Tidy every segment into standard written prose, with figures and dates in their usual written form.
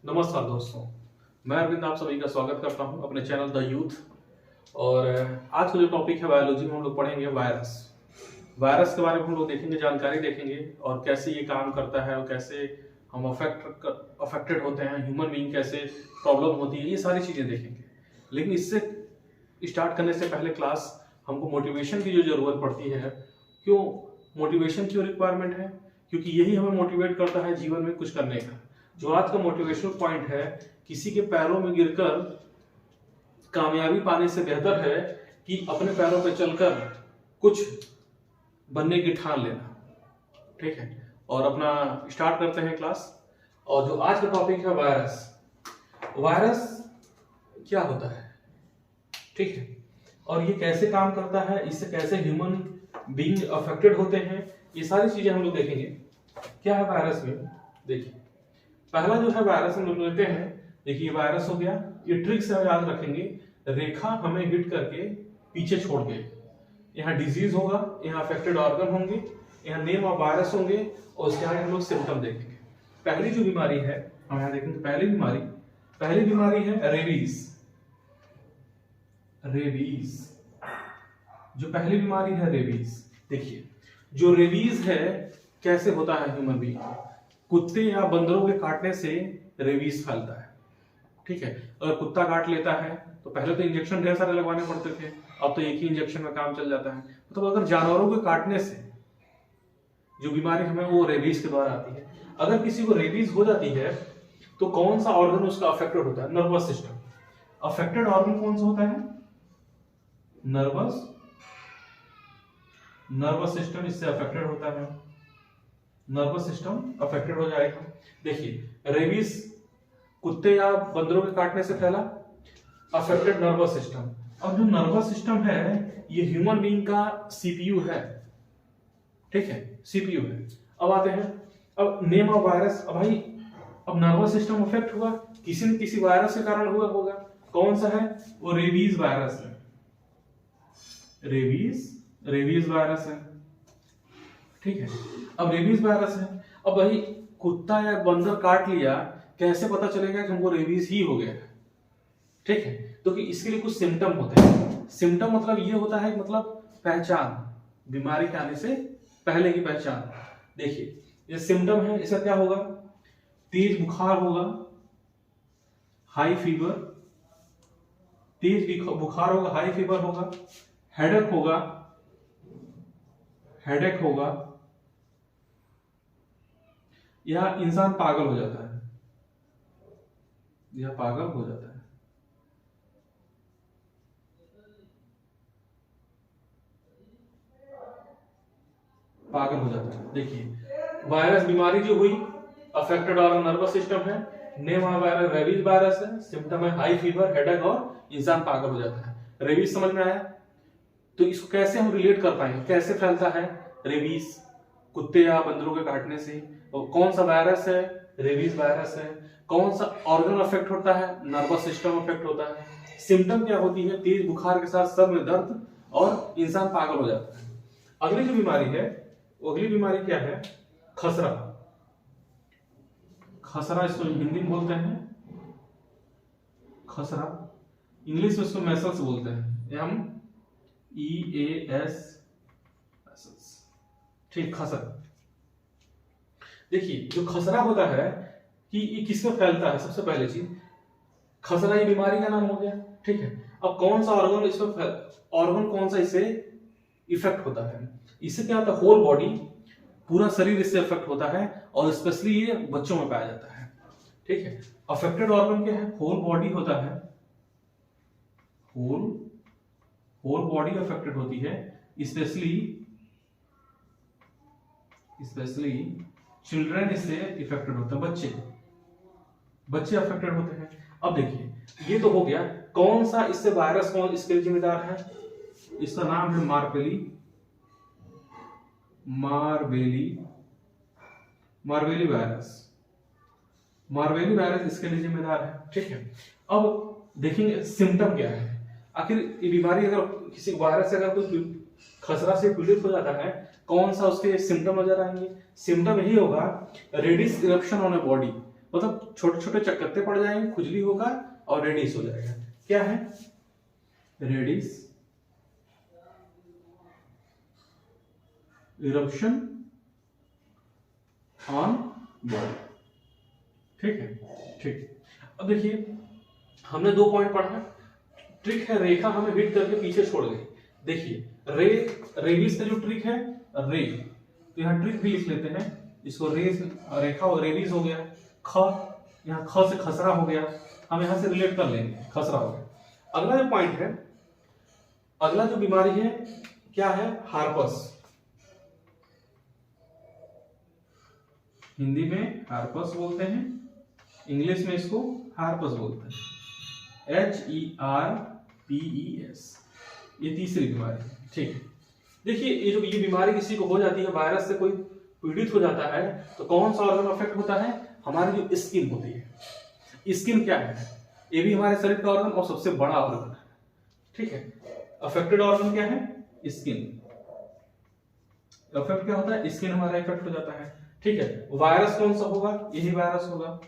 नमस्कार दोस्तों, मैं अरविंद आप सभी का स्वागत करता हूं अपने चैनल द यूथ। और आज का जो टॉपिक है बायोलॉजी में हम लोग पढ़ेंगे वायरस। वायरस के बारे में हम लोग देखेंगे, जानकारी देखेंगे और कैसे ये काम करता है और कैसे हम अफेक्टेड होते हैं, ह्यूमन बीइंग कैसे प्रॉब्लम होती है, ये सारी चीज़ें देखेंगे। लेकिन इससे स्टार्ट करने से पहले क्लास हमको मोटिवेशन की जो ज़रूरत पड़ती है। क्यों मोटिवेशन क्यों रिक्वायरमेंट है? क्योंकि यही हमें मोटिवेट करता है जीवन में कुछ करने का। जो आज का मोटिवेशनल पॉइंट है, किसी के पैरों में गिरकर कामयाबी पाने से बेहतर है कि अपने पैरों पर चलकर कुछ बनने की ठान लेना। ठीक है, और अपना स्टार्ट करते हैं क्लास। और जो आज का टॉपिक है वायरस। वायरस क्या होता है, ठीक है, और ये कैसे काम करता है, इससे कैसे ह्यूमन बीइंग अफेक्टेड होते हैं, ये सारी चीजें हम लोग देखेंगे। क्या है वायरस में? देखिए, पहला जो है वायरस हम लोग लेते हैं। देखिए वायरस हो गया, ये ट्रिक से याद रखेंगे, रेखा हमें हिट करके पीछे छोड़ के, यहाँ डिजीज होगा, यहाँ अफेक्टेड ऑर्गन होंगे, यहाँ नेम ऑफ वायरस होंगे और उसके आगे हम लोग सिम्टम देखेंगे। पहली जो बीमारी है हम यहाँ देखेंगे, पहली बीमारी है रेबीज। जो पहली बीमारी है रेबीज। देखिए जो रेबीज है कैसे होता है ह्यूमन बीइंग, कुत्ते या बंदरों के काटने से रेबीज फैलता है। ठीक है, अगर कुत्ता काट लेता है तो पहले तो इंजेक्शन ढेर सारे लगवाने पड़ते थे, अब तो एक ही इंजेक्शन में काम चल जाता है। मतलब अगर जानवरों के काटने से जो बीमारी हमें वो रेबीज के द्वारा आती है। अगर किसी को रेबीज हो जाती है तो कौन सा ऑर्गन उसका अफेक्टेड होता है? Nervous system. अफेक्टेड ऑर्गन कौन सा होता है? नर्वस सिस्टम इससे अफेक्टेड होता है। नर्वस सिस्टम अफेक्टेड हो जाएगा। देखिए रेबीज कुत्ते या बंदरों के काटने से फैला, अफेक्टेड नर्वस सिस्टम। अब जो नर्वस सिस्टम है ये ह्यूमन बीइंग का सीपीयू है। ठीक है, सीपीयू है। अब आते हैं, अब नेम ऑफ वायरस। अब भाई अब नर्वस सिस्टम अफेक्ट हुआ, किसी न किसी वायरस के कारण हुआ होगा। कौन सा है वो? रेबीज वायरस है। रेबीज वायरस है। ठीक है, अब रेबीज वायरस है। अब भाई कुत्ता या बंदर काट लिया, कैसे पता चलेगा कि हमको रेबीज ही हो गया है? ठीक है, तो कि इसके लिए कुछ सिम्टम होते हैं। सिम्टम मतलब ये होता है, मतलब पहचान, बीमारी के आने से पहले की पहचान। देखिए ये सिम्टम है, इसका क्या होगा? तेज बुखार होगा, हाई फीवर, तेज बुखार होगा, हाई फीवर होगा, हेडेक होगा, या इंसान पागल हो जाता है, देखिए वायरस बीमारी जो हुई, अफेक्टेड ऑर्गन नर्वस सिस्टम है, name of virus rabies virus है, सिम्टम है हाई फीवर, हेडेक और इंसान पागल हो जाता है। रेबीज समझ में आया? तो इसको कैसे हम रिलेट कर पाएंगे, कैसे फैलता है रेबीज? कुत्ते या बंदरों के काटने से। और कौन सा वायरस है? रेबीज वायरस है। कौन सा ऑर्गन अफेक्ट होता है? नर्वस सिस्टम अफेक्ट होता है। सिम्टम क्या होती है? तेज बुखार के साथ सर में दर्द और इंसान पागल हो जाता है। अगली जो बीमारी है, अगली बीमारी क्या है? खसरा इसको हिंदी में बोलते हैं खसरा, इंग्लिश में इसको मैसल्स बोलते हैं, MEAS। ठीक, खसरा। देखिए जो खसरा होता है कि ये किसमें फैलता है? सबसे पहले चीज खसरा ये बीमारी का नाम हो गया। ठीक है, अब कौन सा ऑर्गन इसमें ऑर्गन कौन सा इससे इफेक्ट होता है? इससे क्या होता है? होल बॉडी, पूरा शरीर इससे इफेक्ट होता है और स्पेशली ये बच्चों में पाया जाता है। ठीक है, अफेक्टेड ऑर्गन क्या है? होल बॉडी होता है, होल बॉडी अफेक्टेड होती है, स्पेशली चिल्ड्रन इससे इफेक्टेड होते हैं, बच्चे अफेक्टेड होते हैं। अब देखिए ये तो हो गया, कौन सा इससे वायरस कौन इसके लिए जिम्मेदार है? इसका नाम है मार्बेली वायरस इसके लिए जिम्मेदार है। ठीक है, अब देखेंगे सिम्टम क्या है। आखिर ये बीमारी अगर किसी वायरस से अगर कोई खसरा से पीड़ित हो जाता है, कौन सा उसके सिम्टम नजर आएंगे? सिम्टम यही होगा, reddish eruption on a body, मतलब छोटे छोटे चकत्ते पड़ जाएंगे, खुजली होगा और रेडिस हो जाएगा। क्या है? Reddish, eruption on body. ठीक है, ठीक। अब देखिए हमने 2 पॉइंट पढ़ा है। ट्रिक है रेखा हमें हिट करके पीछे छोड़ गई। देखिए रेडिस का जो ट्रिक है रे, तो यहाँ ट्रिक भी लिख लेते हैं इसको। रेखा और रेडिस हो गया। ख, यहाँ ख से खसरा हो गया, हम यहाँ से रिलेट कर लेंगे, खसरा हो गया। अगला जो पॉइंट है, अगला जो बीमारी है क्या है? हार्पस। हिंदी में हार्पस बोलते हैं, इंग्लिश में इसको हार्पस बोलते हैं, HERPES। ये तीसरी बीमारी है। ठीक है, देखिए ये बीमारी किसी को हो जाती है, वायरस से कोई पीड़ित हो जाता है, तो कौन सा ऑर्गन अफेक्ट होता है? हमारी जो स्किन होती है। स्किन क्या है? ये भी हमारे शरीर का ऑर्गन और सबसे बड़ा ऑर्गन है। ठीक है, अफेक्टेड ऑर्गन क्या है? स्किन। अफेक्ट क्या होता है? स्किन हमारा इफेक्ट हो जाता है। ठीक है, वायरस कौन सा होगा? यही वायरस होगा,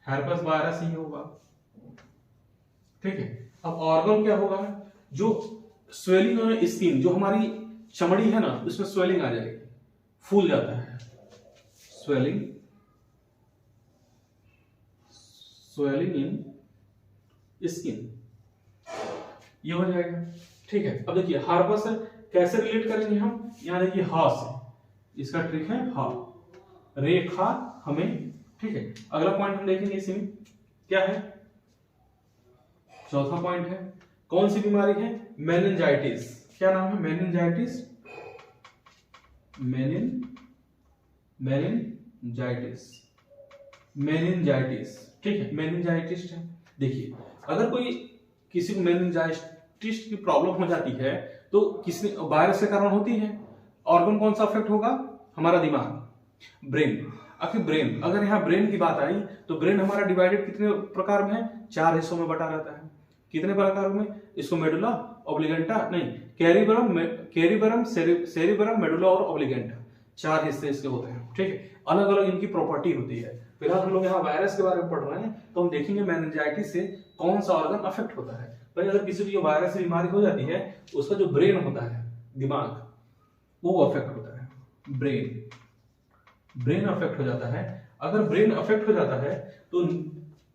हेरपेस वायरस ही होगा। ठीक है, अब ऑर्गन क्या होगा? जो स्वेलिंग और स्किन, जो हमारी चमड़ी है ना, उसमें स्वेलिंग आ जाएगी, फूल जाता है, स्वेलिंग इन स्किन, ये हो जाएगा। ठीक है, अब देखिए हार्पस से कैसे रिलेट करेंगे हम? यहाँ देखिए हा से, इसका ट्रिक है हा, रेखा हमें। ठीक है, अगला पॉइंट हम देखेंगे इसी में क्या है? चौथा पॉइंट है, कौन सी बीमारी है? मेनिंजाइटिस। क्या नाम है? Meningitis, meningitis. ठीक है, मेनिंजाइटिस है। देखिए अगर कोई किसी को मेनिंजाइटिस की प्रॉब्लम हो जाती है तो किसी वायरस के कारण होती है। ऑर्गन कौन सा अफेक्ट होगा? हमारा दिमाग, ब्रेन। आखिर ब्रेन, अगर यहाँ ब्रेन की बात आई तो ब्रेन हमारा डिवाइडेड कितने प्रकार में है? 4 हिस्सों में बटा रहता है। कितने प्रकार में? इसको मेडुला ऑब्लिगेंटा, नहीं, कैरिबरम, सेरिबरम, मेडुला और ऑब्लिगेंटा, 4 हिस्से इसके होते हैं। ठीक है, अलग अलग इनकी प्रॉपर्टी होती है। फिलहाल हम लोग यहाँ वायरस के बारे में पढ़ रहे हैं, तो हम देखेंगे मेनिंजाइटिस से कौन सा ऑर्गन अफेक्ट होता है। भाई अगर किसी को वायरस से बीमारी हो जाती है, उसका जो ब्रेन होता है, दिमाग, वो अफेक्ट होता है। ब्रेन अफेक्ट हो जाता है। अगर ब्रेन अफेक्ट हो जाता है तो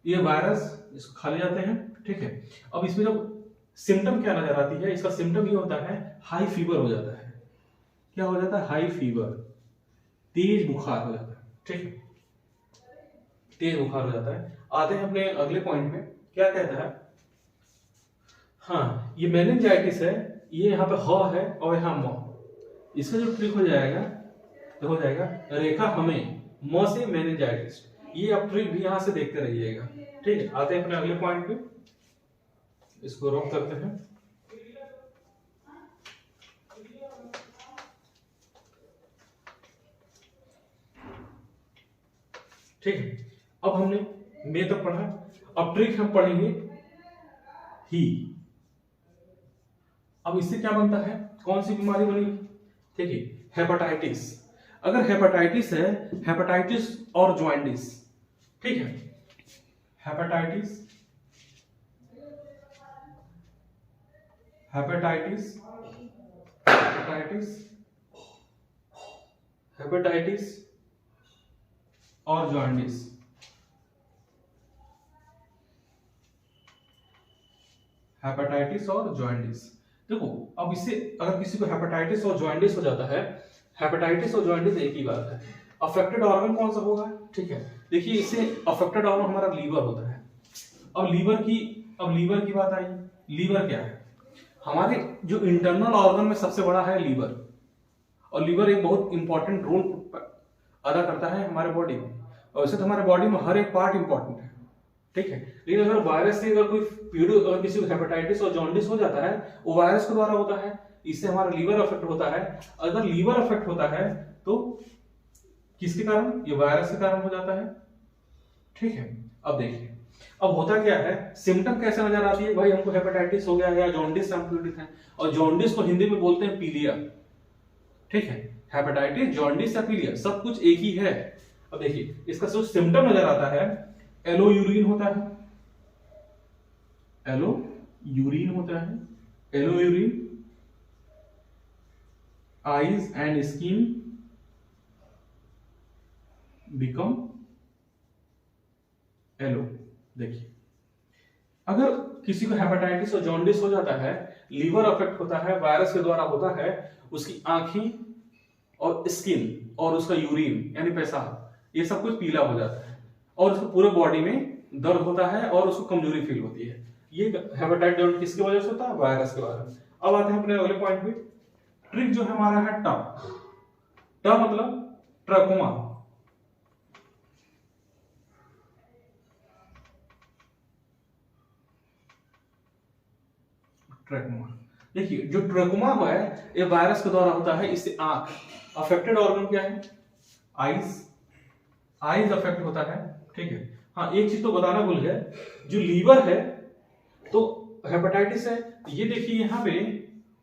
ये वायरस इसको खा ले जाते हैं। ठीक है, अब इसमें जब सिम्टम क्या नजर आती है? इसका सिम्टम ये होता है हाई फीवर हो जाता है। क्या हो जाता है? हाई फीवर, तेज बुखार हो जाता है। ठीक है, तेज बुखार हो जाता है। आते हैं अपने अगले पॉइंट में, क्या कहता है? हाँ, ये मेनिंजाइटिस है, ये यहाँ पे ह है और यहाँ म। इसका जो ट्रिक हो जाएगा, तो हो जाएगा रेखा हमें, म से मेनिंजाइटिस। ये आप ट्रिक भी यहाँ से देखते रहिएगा। ठीक है, आते हैं अपने अगले पॉइंट पे, इसको रॉक करते हैं। ठीक है, अब हमने मे तक पढ़ा, अब ट्रिक हम पढ़ेंगे ही। अब इससे क्या बनता है? कौन सी बीमारी बनी? ठीक है, हेपेटाइटिस। अगर हेपेटाइटिस है, हेपेटाइटिस और जॉइंडिस। ठीक है, हेपेटाइटिस, हेपेटाइटिस, हेपेटाइटिस, हेपेटाइटिस और जॉइंडिस। हेपेटाइटिस और जॉइंडिस। देखो अब इससे अगर किसी को हेपेटाइटिस और जॉइंडिस हो जाता है, हेपेटाइटिस और जॉइंडिस एक ही बात है। अफेक्टेड ऑर्गन कौन सा होगा? ठीक है, देखिए इससे अफेक्टेड ऑर्गन हमारा लीवर होता है। अब लीवर की बात आई। लीवर क्या है? हमारे जो इंटरनल ऑर्गन में सबसे बड़ा है लीवर, और लीवर एक बहुत इंपॉर्टेंट रोल अदा करता है हमारे बॉडी में। और वैसे तो हमारे बॉडी में हर एक पार्ट इंपॉर्टेंट है। ठीक है, लेकिन अगर वायरस से अगर कोई अगर किसी को हेपेटाइटिस और जॉन्डिस हो जाता है, वो वायरस के द्वारा होता है, इससे हमारा लीवर अफेक्ट होता है। अगर लीवर अफेक्ट होता है तो किसके कारण? ये वायरस के कारण हो जाता है। ठीक है, अब देखिए अब होता क्या है, सिम्टम कैसे नजर आती है? भाई हमको हेपेटाइटिस हो गया है या जॉन्डिस से हम पीड़ित हैं, और जॉन्डिस को हिंदी में बोलते हैं पीलिया। ठीक है, हेपेटाइटिस, जॉन्डिस या पीलिया सब कुछ एक ही है। अब देखिए इसका जो सिम्टम नजर आता है, एलो यूरिन होता है, एलो यूरिन होता है, yellow urine, eyes and skin become yellow. देखिए अगर किसी को हेपेटाइटिस और जॉन्डिस हो जाता है, लीवर अफेक्ट होता है, वायरस के द्वारा होता है, उसकी आंखें और स्किन और उसका यूरिन यानी पेशाब ये सब कुछ पीला हो जाता है और उसको पूरे बॉडी में दर्द होता है और उसको कमजोरी फील होती है। ये हेपेटाइटिस किसकी वजह से होता है? वायरस के बारे में। अब आते हैं अपने अगले पॉइंट पे। ट्रिक जो है हमारा है ट। ट मतलब ट्रकोमा। ट्रकोमा, देखिए जो ट्रकोमा है ये वायरस के द्वारा होता है। इससे आंख, अफेक्टेड ऑर्गन क्या है? आईज, आईज अफेक्ट होता है। ठीक है, हाँ एक चीज तो बताना भूल गया, जो लीवर है तो हेपेटाइटिस है, ये देखिए यहाँ पे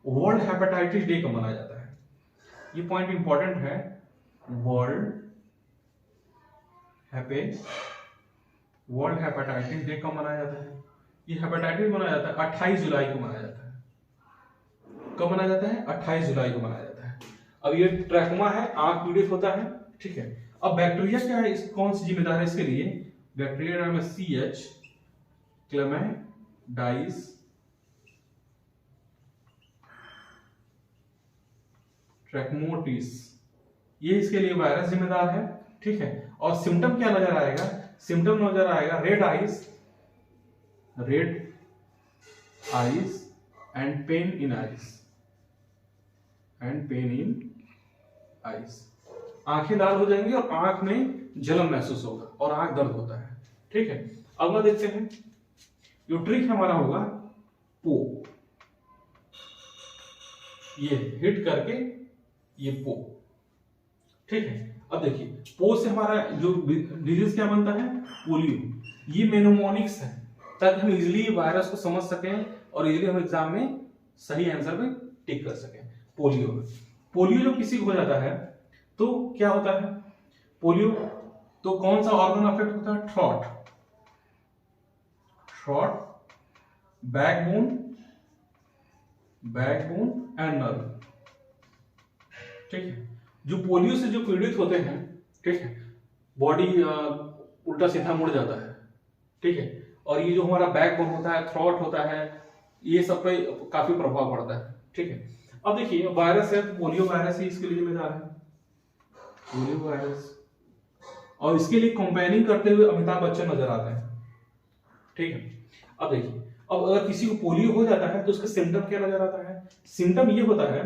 वर्ल्ड हेपेटाइटिस डे कब मनाया जाता है, ये पॉइंट इंपॉर्टेंट है। वर्ल्ड हेपेटाइटिस डे कब मनाया जाता है? ये हेपेटाइटिस मनाया जाता है 28 जुलाई को मनाया जाता है। कब मनाया जाता है? 28 जुलाई को मनाया जाता है। अब ये ट्रैकोमा है, आंख पीड़ित होता है। ठीक है, अब बैक्टीरिया क्या है, इस कौन सी जिम्मेदार है इसके लिए? बैक्टीरिया नाम है CH क्लेमाइडाइज ट्रैकोमोटिस, ये इसके लिए वायरस जिम्मेदार है। ठीक है, और सिम्टम क्या नजर आएगा? सिम्टम नजर आएगा red eyes and pain in eyes, आंखें लाल हो जाएंगी और आंख में जलन महसूस होगा और आंख दर्द होता है। ठीक है, अगला देखते हैं। जो ट्रिक हमारा होगा पो, ये हिट करके ये पो। ठीक है, अब देखिए पो से हमारा जो डिजीज क्या बनता है? पोलियो। ये मेनोमोनिक्स है ताकि हम इजीली वायरस को समझ सकें और इजीली हम एग्जाम में सही आंसर पे टिक कर सकें। पोलियो में, पोलियो जो किसी को हो जाता है तो क्या होता है? पोलियो तो कौन सा ऑर्गन अफेक्ट होता है? Throat, backbone and nerve. ठीक है, जो पोलियो से जो पीड़ित होते हैं, ठीक है, बॉडी उल्टा सीधा मुड़ जाता है। ठीक है, और ये जो हमारा बैकबोन होता है, थ्रॉट होता है, ये सब पे काफी प्रभाव पड़ता है। ठीक है, अब देखिए वायरस है, पोलियो वायरस ही इसके लिए जिम्मेदार है, पोलियो वायरस, और इसके लिए कंपेयरिंग करते हुए अमिताभ बच्चन नजर आते हैं। ठीक है, अब देखिए अब अगर किसी को पोलियो हो जाता है तो उसका सिम्टम क्या नजर आता है? सिम्टम ये होता है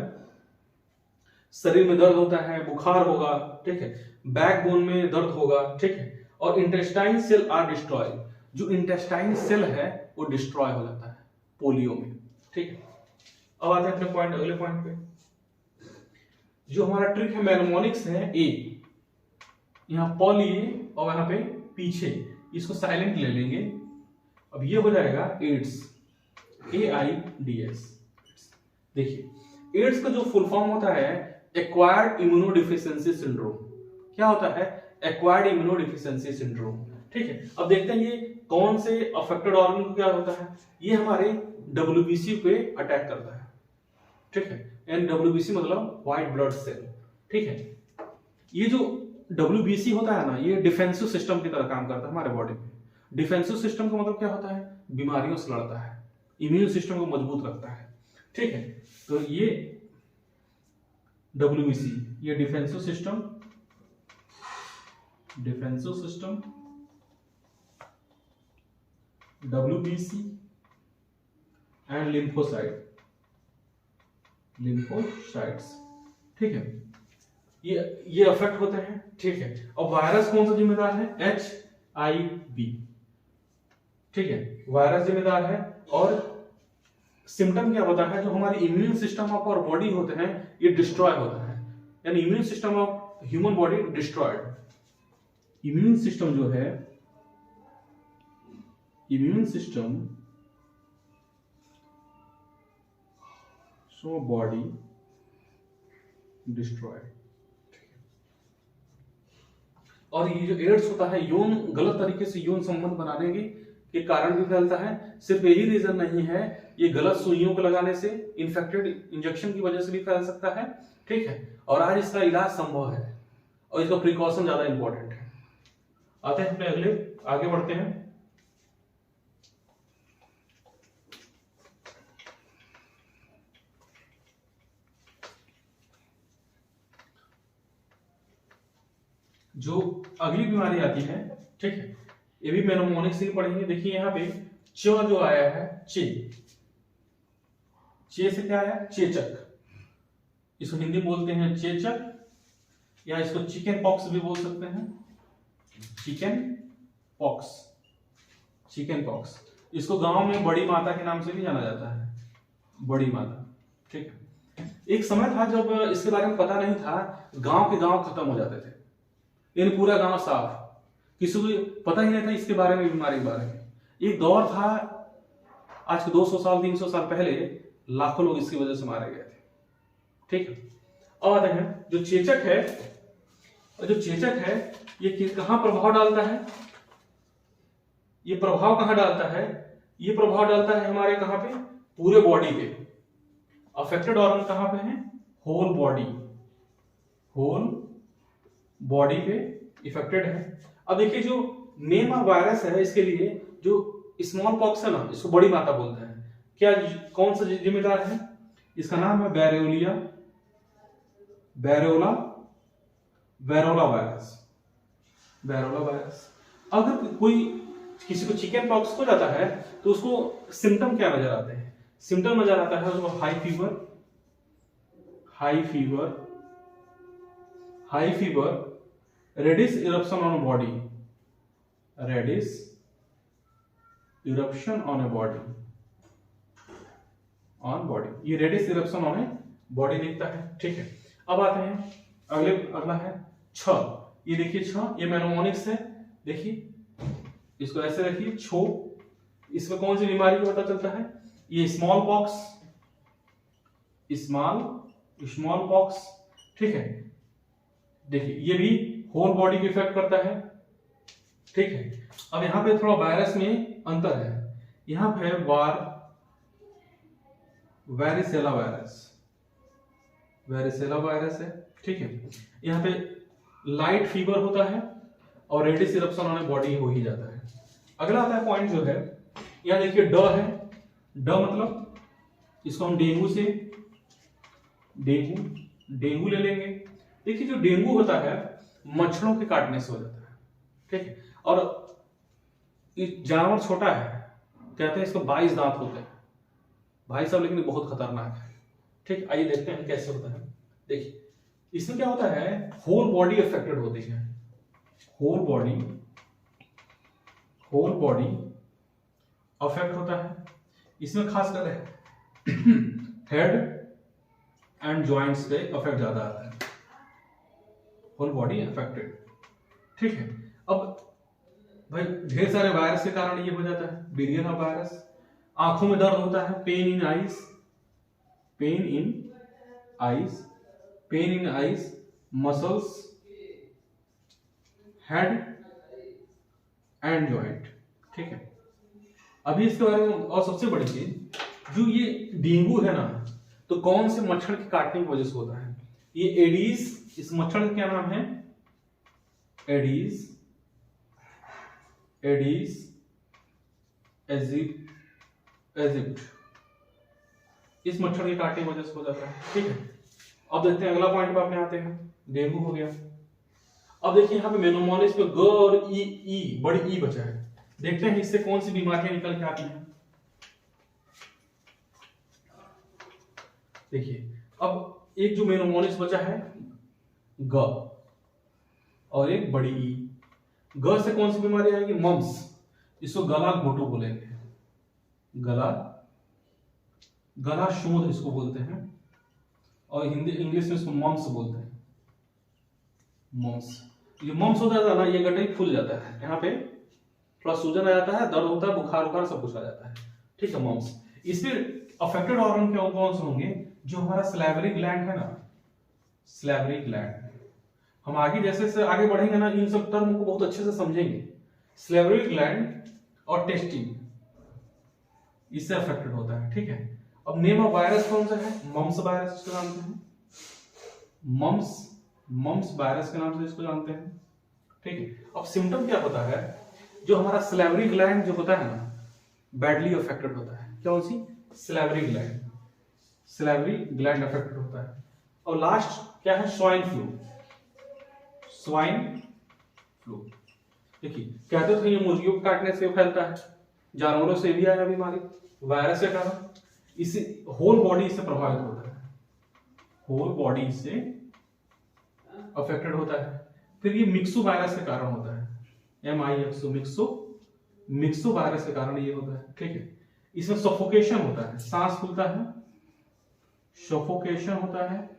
शरीर में दर्द होता है, बुखार होगा। ठीक है, बैकबोन में दर्द होगा। ठीक है, और इंटेस्टाइन सेल आर डिस्ट्रॉय, जो इंटेस्टाइन सेल है वो डिस्ट्रॉय हो जाता है पोलियो में। ठीक है, अब आते हैं अपने पॉइंट, अगले पॉइंट पे। जो हमारा ट्रिक है मेनोमोनिक्स है ए, यहाँ पॉल ए और यहाँ पे पीछे इसको साइलेंट ले लेंगे। अब ये हो जाएगा एड्स, AIDS। देखिए एड्स का जो फुल फॉर्म होता है एक्वायर्ड इम्यूनोडिफिशियंसी सिंड्रोम। क्या होता है? Acquired immunodeficiency syndrome. ठीक है, अब देखते हैं ये कौन से अफेक्टेड ऑर्गन को क्या होता है? ये हमारे WBC पे अटैक करता है। ठीक है, एंड WBC मतलब व्हाइट ब्लड सेल। ठीक है, ये जो WBC होता है ना, ये डिफेंसिव सिस्टम की तरह काम करता है हमारे बॉडी में। डिफेंसिव सिस्टम का मतलब क्या होता है? बीमारियों से लड़ता है, इम्यून सिस्टम को मजबूत रखता है। ठीक है, तो ये WBC, ये defensive system WBC and lymphocytes. ठीक है, ये अफेक्ट होते हैं। ठीक है, और वायरस कौन सा जिम्मेदार है? HIV। ठीक है, वायरस जिम्मेदार है। और सिम्टम क्या होता है? जो हमारी immune system of our body होते हैं ये डिस्ट्रॉय होता है, यानी immune system of human body destroyed. Immune system जो है, immune system so body destroyed. और ये जो एड्स होता है यौन गलत तरीके से यौन संबंध बनाने के कारण भी फैलता है। सिर्फ यही रीजन नहीं है, ये गलत सुइयों को लगाने से, इन्फेक्टेड इंजेक्शन की वजह से भी फैल सकता है। ठीक है, और आज इसका इलाज संभव है और इसका प्रिकॉशन ज्यादा इंपॉर्टेंट है। आते हैं अपने अगले, आगे बढ़ते हैं। जो अगली बीमारी आती है, ठीक है, ये भी मेनोमोनिक से ही पढ़ेंगे। देखिए यहाँ पे च जो आया है, चे से क्या आया, चेचक। इसको हिंदी बोलते हैं चेचक, या इसको चिकन पॉक्स भी बोल सकते हैं, चिकन पॉक्स, चिकन पॉक्स। इसको गांव में बड़ी माता के नाम से भी जाना जाता है, बड़ी माता। ठीक है, एक समय था जब इसके बारे में पता नहीं था, गांव के गांव खत्म हो जाते थे, इन पूरा गांव साफ, किसी को पता ही नहीं था इसके बारे में, बीमारी के बारे में। एक दौर था, आज के 200 साल 300 साल पहले लाखों लोग इसकी वजह से मारे गए थे। ठीक है, और आते हैं जो चेचक है, जो चेचक है ये कहां प्रभाव डालता है, ये प्रभाव कहां डालता है, ये प्रभाव डालता है हमारे कहां पे, पूरे बॉडी पे। अफेक्टेड ऑर्गन कहां पे है, होल बॉडी, होल बॉडी पे इफेक्टेड है। अब देखिए जो नेम ऑफ वायरस है, इसके लिए जो स्मॉल पॉक्स है ना, इसको बड़ी माता बोलते हैं। क्या कौन सा जिम्मेदार है, इसका नाम है बैरोलिया, बैरोला, बैरोला वायरस, बैरोला वायरस। अगर कोई किसी को चिकन पॉक्स हो जाता है तो उसको सिम्टम क्या नजर आते हैं, सिम्टम नजर आता है उसको high fever, high fever, high fever, reddish eruption on body, reddish eruption on a body, on body, ये reddish eruption on a body दिखता है। ठीक है, अब आते हैं अगला है छ। ये देखिए छ, ये मेनोमोनिक्स है। देखिए इसको ऐसे रखिए, छो। इसमें कौन सी बीमारी का पता चलता है, ये स्मॉल पॉक्स, स्मॉल पॉक्स। ठीक है, देखिए ये भी होल बॉडी को इफेक्ट करता है। ठीक है, अब यहां पे थोड़ा वायरस में अंतर है, यहां पे वारिसेला वायरस, वारिसेला वायरस है। ठीक है, यहाँ पे लाइट फीवर होता है और रेडिश इरप्शन ऑन बॉडी हो ही जाता है। अगला आता है पॉइंट जो है, यहाँ देखिए ड है, ड मतलब इसको हम डेंगू से, डेंगू ले लेंगे। देखिए जो डेंगू होता है मच्छरों के काटने से हो जाता है। ठीक है, और जानवर छोटा है, कहते हैं इसको 22 दांत होते हैं भाई साहब, लेकिन बहुत खतरनाक है। ठीक, आइए देखते हैं कैसे होता है। देखिए इसमें क्या होता है, होल बॉडी अफेक्टेड होती है, होल बॉडी अफेक्ट होता है। इसमें खासकर हेड एंड जॉइंट्स पे अफेक्ट ज्यादा आता है, होल बॉडी अफेक्टेड। ठीक है, अब भाई ढेर सारे वायरस के कारण ये हो जाता है, बिलियन ऑफ वायरस। आंखों में दर्द होता है, pain in eyes, pain in eyes, pain in eyes, muscles, head and joint. ठीक है, अभी इसके बारे में और सबसे बड़ी चीज, जो ये डेंगू है ना, तो कौन से मच्छर के काटने की वजह से होता है, ये एडीज, इस मच्छर का क्या नाम है, एडीज, एडीज एजिप्ट, इस मच्छर के काटने की वजह से हो जाता है। ठीक है, अब देखते हैं अगला पॉइंट पे अपने आते हैं, डेंगू हो गया। अब देखिए यहाँ पे मेनोमोनिक्स पे ग और ई, बड़ी ई बचा है। देखते हैं इससे कौन सी बीमारियां निकल के आती हैं। देखिए अब एक जो मेनोमोनिक्स बचा है ग, और एक बड़ी ई। ग से कौन सी बीमारी आएगी, मम्स, इसको गला घोटू बोलेंगे, गला शोध इसको बोलते हैं, और हिंदी इंग्लिश में इसको मम्स बोलते हैं, मम्स। ये मम्स होता है ना, ये गड्ढे फूल जाता है, यहाँ पे थोड़ा सूजन आ जाता है, दर्द होता है, बुखार सब कुछ आ जाता है। ठीक है, मम्स। इसमें अफेक्टेड ऑर्गन कौन से होंगे, जो हमारा सैलिवरी ग्लैंड है ना, सैलिवरी ग्लैंड, हम आगे जैसे जैसे आगे बढ़ेंगे ना, इन सब टर्म को बहुत अच्छे से समझेंगे। सैलिवरी ग्लैंड और टेस्टिंग इससे अफेक्टेड होता है, ठीक है। अब नेम ऑफ वायरस कौन सा है? मम्स वायरस इसको जानते हैं, मम्स वायरस के नाम से इसको जानते हैं, ठीक है। अब सिम्टम क्या होता है? जो हमारा सैलिवरी ग्लैंड जो होता है ना, बैडली अफेक्टेड होता है। कौन सी? सैलिवरी ग्लैंड अफेक्टेड होता है। और लास्ट क्या है? Swine flu. देखिए कहते थे ये मुर्गियों को काटने से फैलता है, जानवरों से भी आया बीमारी वायरस के कारण। इसे होल बॉडी इससे प्रभावित होता है, होल बॉडी इससे अफेक्टेड होता है। फिर ये मिक्सो वायरस के कारण होता है, मिक्सो वायरस के कारण ये होता है, ठीक है। इसमें सफोकेशन होता है, सांस फूलता है, सफोकेशन होता है,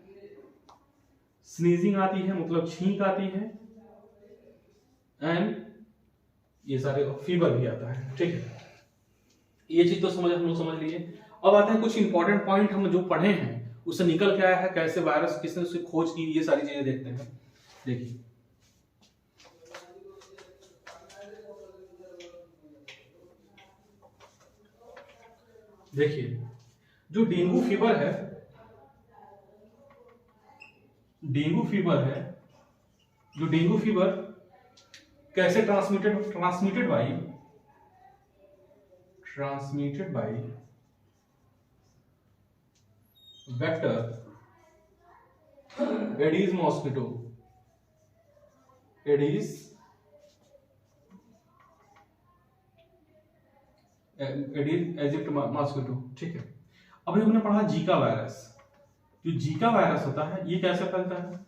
स्नीजिंग आती है मतलब छींक आती है, एंड ये सारे फीवर भी आता है, ठीक है। ये चीज तो हम लोग समझ लिए। अब आते हैं कुछ इंपॉर्टेंट पॉइंट हम जो पढ़े हैं उससे निकल के आया है, कैसे वायरस किसने उसकी खोज की, ये सारी चीजें देखते हैं। देखिए जो डेंगू फीवर है, जो डेंगू फीवर कैसे transmitted by vector Aedes mosquito, Aedes aegypti mosquito, ठीक है। अभी हमने पढ़ा जीका वायरस। जो जीका वायरस होता है ये कैसे फैलता है?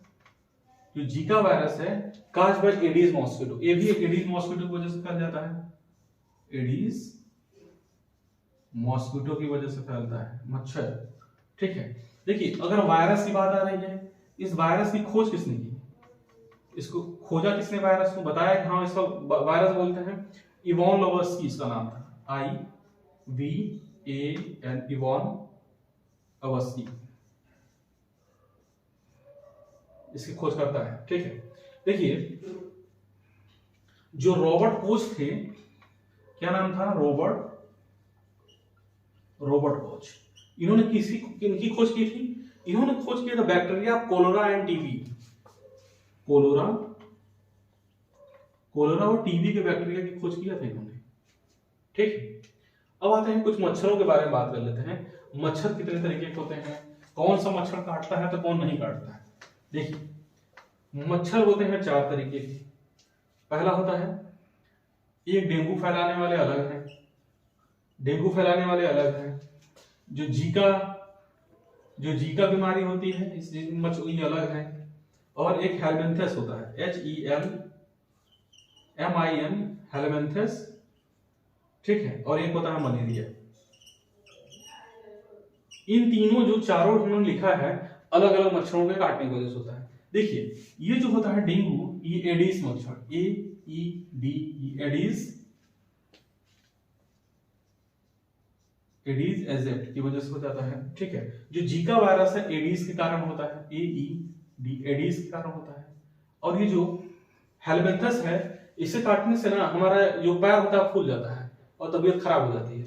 जो जीका वायरस है काज बाय एडीज मॉस्किटो, ये भी एक एडीज मॉस्किटो की वजह से फैल जाता है, एडीज मॉस्किटो की वजह से फैलता है, मच्छर, ठीक है। देखिए अगर वायरस की बात आ रही है, इस वायरस की खोज किसने की? इसको खोजा किसने? वायरस को बताया कि हाँ इसका वायरस बोलते हैं, इवॉन लोवर्स्की इसका नाम था, IVAN, इवॉन अवस्थी इसकी खोज करता है, ठीक है। देखिए जो रॉबर्ट कोच थे, क्या नाम था? Robert Koch. इन्होंने किनकी खोज की थी? इन्होंने खोज किया था bacteria cholera end TB, cholera और टीबी के बैक्टीरिया की खोज किया था इन्होंने, ठीक। अब आते हैं कुछ मच्छरों के बारे में बात कर लेते हैं। मच्छर कितने तरीके के होते हैं, कौन सा मच्छर काटता है तो कौन नहीं काटता है। देखिए मच्छर होते हैं 4 तरीके के। पहला होता है, एक डेंगू फैलाने वाले अलग हैं, जो जीका बीमारी होती है इस मच्छर ये अलग है, और एक हेलमिंथस होता है, HELMIN हेलमिंथस, ठीक है। और एक होता है मलेरिया। इन तीनों जो चारों उन्होंने लिखा है अलग अलग मच्छरों के काटने की वजह से होता है। देखिए ये जो होता है डेंगू, ये एडीज मच्छर, एडीज एजिप्ट की वजह से हो जाता है, ठीक है। जो जीका वायरस है एडीज के कारण होता है, एडीज के कारण होता है। और ये जो हेलमिंथस है इसे काटने से ना हमारा जो पैर होता है फूल जाता है और तबीयत खराब हो जाती है।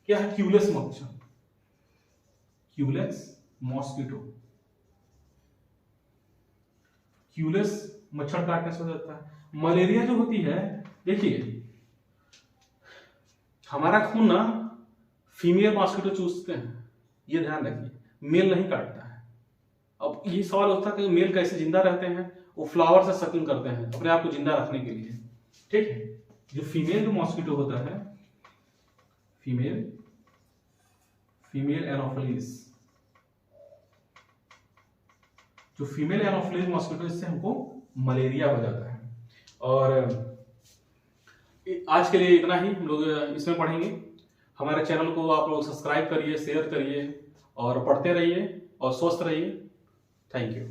क्या है? क्यूलेक्स मच्छर, क्यूलेक्स मॉस्किटो, क्यूलेक्स मच्छर काटने से हो जाता है। मलेरिया जो होती है, देखिए हमारा खून ना फीमेल मॉस्किटो चूसते हैं, ये ध्यान रखिए, मेल नहीं काटता है। अब ये सवाल होता है कि मेल कैसे जिंदा रहते हैं? वो फ्लावर से सकिंग करते हैं अपने आप को जिंदा रखने के लिए, ठीक है। जो फीमेल मॉस्किटो होता है, फीमेल एनोफिलीज, जो फीमेल एनोफिलीज मॉस्किटो, इससे हमको मलेरिया हो जाता है। और आज के लिए इतना ही हम लोग इसमें पढ़ेंगे। हमारे चैनल को आप लोग सब्सक्राइब करिए, शेयर करिए और पढ़ते रहिए और स्वस्थ रहिए। Thank you.